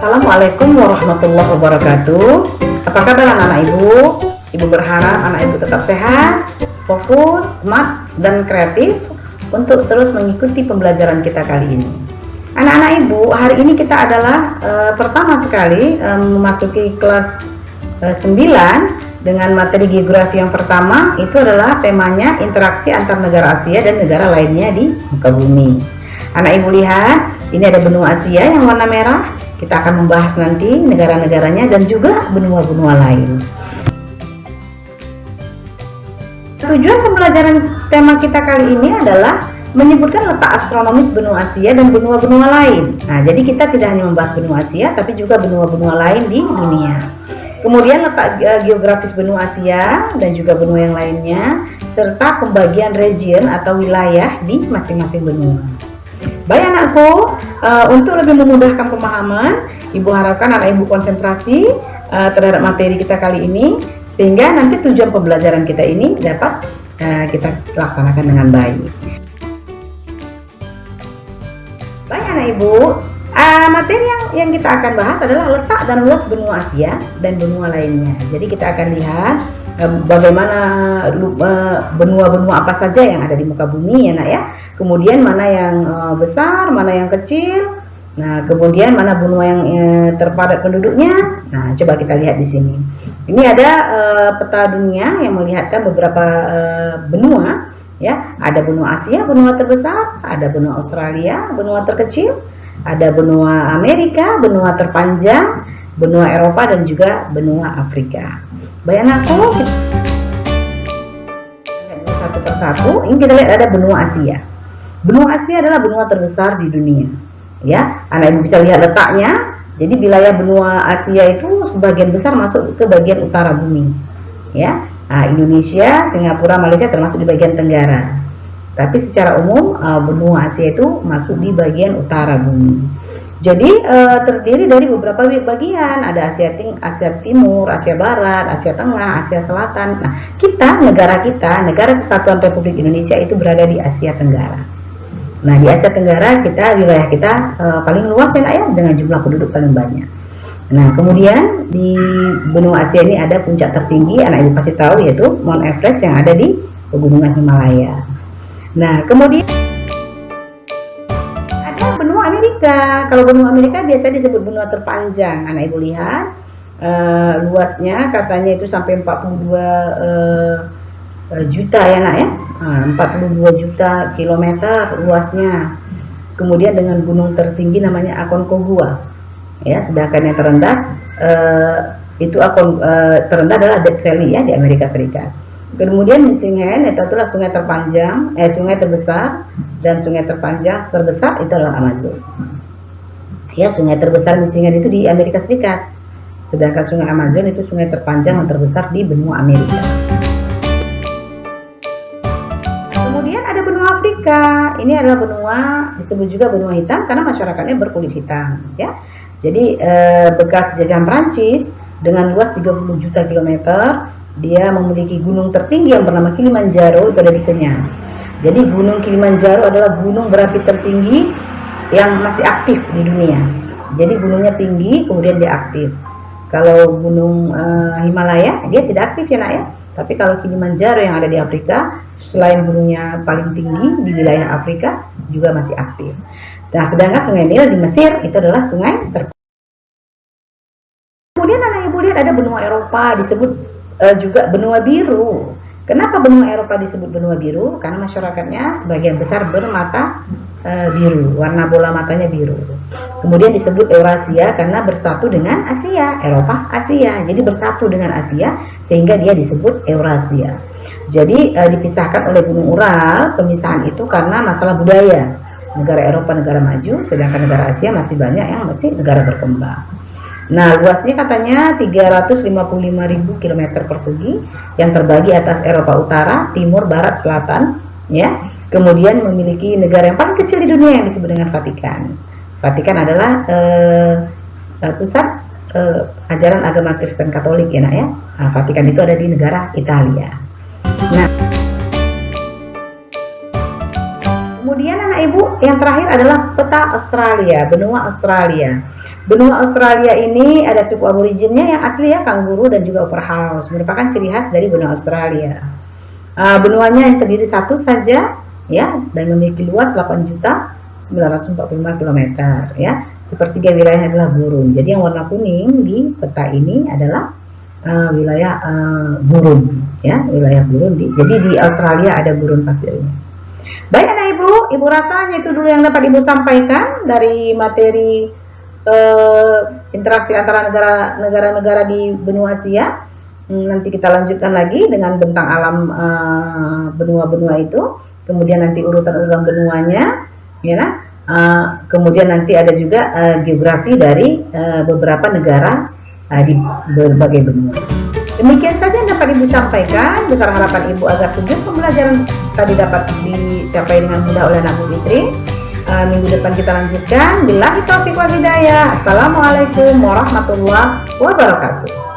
Assalamualaikum warahmatullahi wabarakatuh. Apa kabar anak-anak ibu? Ibu berharap anak ibu tetap sehat, fokus, smart, dan kreatif untuk terus mengikuti pembelajaran kita kali ini. Anak-anak ibu, hari ini kita adalah pertama sekali memasuki kelas 9 dengan materi geografi yang pertama. Itu adalah temanya interaksi antar negara Asia dan negara lainnya di muka bumi. Anak ibu lihat, ini ada benua Asia yang warna merah. Kita akan membahas nanti negara-negaranya dan juga benua-benua lain. Tujuan pembelajaran tema kita kali ini adalah menyebutkan letak astronomis benua Asia dan benua-benua lain. Nah, jadi kita tidak hanya membahas benua Asia, tapi juga benua-benua lain di dunia. Kemudian letak geografis benua Asia dan juga benua yang lainnya, serta pembagian region atau wilayah di masing-masing benua. Baik anakku, untuk lebih memudahkan pemahaman, ibu harapkan anak ibu konsentrasi terhadap materi kita kali ini, sehingga nanti tujuan pembelajaran kita ini dapat kita laksanakan dengan baik. Baik anak ibu, materi yang kita akan bahas adalah letak dan luas benua Asia dan benua lainnya. Jadi kita akan lihat bagaimana benua-benua apa saja yang ada di muka bumi ya nak ya. Kemudian mana yang besar, mana yang kecil. Nah, kemudian mana benua yang terpadat penduduknya. Nah, coba kita lihat di sini. Ini ada peta dunia yang melihatkan beberapa benua ya. Ada benua Asia, benua terbesar, ada benua Australia, benua terkecil, ada benua Amerika, benua terpanjang, benua Eropa dan juga benua Afrika. Baik anakku, kita lihat satu persatu. Ini kita lihat ada benua Asia. Benua Asia adalah benua terbesar di dunia. Ya, anak ibu bisa lihat letaknya. Jadi wilayah benua Asia itu sebagian besar masuk ke bagian utara bumi. Ya, nah, Indonesia, Singapura, Malaysia termasuk di bagian tenggara. Tapi secara umum benua Asia itu masuk di bagian utara bumi. Jadi terdiri dari beberapa bagian, ada Asia Timur, Asia Barat, Asia Tengah, Asia Selatan. Nah, negara Kesatuan Republik Indonesia itu berada di Asia Tenggara. Nah, di Asia Tenggara wilayah kita paling luas ya nak ya, dengan jumlah penduduk paling banyak. Nah, kemudian di benua Asia ini ada puncak tertinggi, anak ibu pasti tahu, yaitu Mount Everest yang ada di pegunungan Himalaya. Nah, kemudian ada benua Amerika. Kalau benua Amerika biasa disebut benua terpanjang. Anak ibu lihat luasnya katanya itu sampai 42 juta ya nak ya. 42 juta kilometer luasnya. Kemudian dengan gunung tertinggi namanya Aconcagua. Ya, sedangkan yang terendah terendah adalah Death Valley ya di Amerika Serikat. Kemudian Michigan itu adalah sungai terbesar dan sungai terbesar itu adalah Amazon. Ya, sungai terbesar Michigan itu di Amerika Serikat. Sedangkan sungai Amazon itu sungai terpanjang dan terbesar di benua Amerika. Kemudian ada benua Afrika. Ini adalah benua disebut juga benua hitam karena masyarakatnya berkulit hitam, ya. Jadi bekas jajahan Prancis dengan luas 30 juta kilometer, dia memiliki gunung tertinggi yang bernama Kilimanjaro, itu ada di Kenya. Jadi gunung Kilimanjaro adalah gunung berapi tertinggi yang masih aktif di dunia. Jadi gunungnya tinggi, kemudian dia aktif. Kalau gunung Himalaya dia tidak aktif ya nak ya. Tapi kalau Kilimanjaro yang ada di Afrika, selain gunungnya paling tinggi di wilayah Afrika, juga masih aktif. Nah, sedangkan sungai Nil di Mesir itu adalah sungai terpanjang. Kemudian anak ibu lihat ada benua Eropa disebut juga benua biru. Kenapa benua Eropa disebut benua biru? Karena masyarakatnya sebagian besar bermata biru, warna bola matanya biru. Kemudian disebut Eurasia karena bersatu dengan Asia, Eropa, Asia. Jadi bersatu dengan Asia sehingga dia disebut Eurasia. Jadi dipisahkan oleh Gunung Ural. Pemisahan itu karena masalah budaya. Negara Eropa negara maju, sedangkan negara Asia masih banyak yang masih negara berkembang. Nah, luasnya katanya 355.000 km persegi yang terbagi atas Eropa Utara, Timur, Barat, Selatan, ya. Kemudian memiliki negara yang paling kecil di dunia yang disebut dengan Vatikan. Vatikan adalah pusat ajaran agama Kristen Katolik ya nak ya. Nah, Vatikan itu ada di negara Italia. Nah, kemudian anak ibu yang terakhir adalah peta Australia, benua Australia. Benua Australia ini ada suku aboriginnya yang asli ya, kanguru dan juga opperhouse, merupakan ciri khas dari benua Australia. Benuanya yang terdiri satu saja ya, dan memiliki luas 8.945 km ya. Sepertiga wilayahnya adalah gurun. Jadi yang warna kuning di peta ini adalah wilayah gurun ya, wilayah gurun. Jadi di Australia ada gurun pasirnya. Baik anak ibu rasanya itu dulu yang dapat ibu sampaikan dari materi interaksi antara negara-negara di benua Asia. Nanti kita lanjutkan lagi dengan bentang alam benua-benua itu, kemudian nanti urutan-urutan benuanya ya. Kemudian nanti ada juga geografi dari beberapa negara di berbagai benua. Demikian saja yang dapat ibu sampaikan. Besar harapan ibu agar tujuan pembelajaran tadi dapat dicapai dengan mudah oleh anak Fitri. Minggu depan kita lanjutkan. Billahi taufiq wal hidayah. Assalamualaikum warahmatullahi wabarakatuh.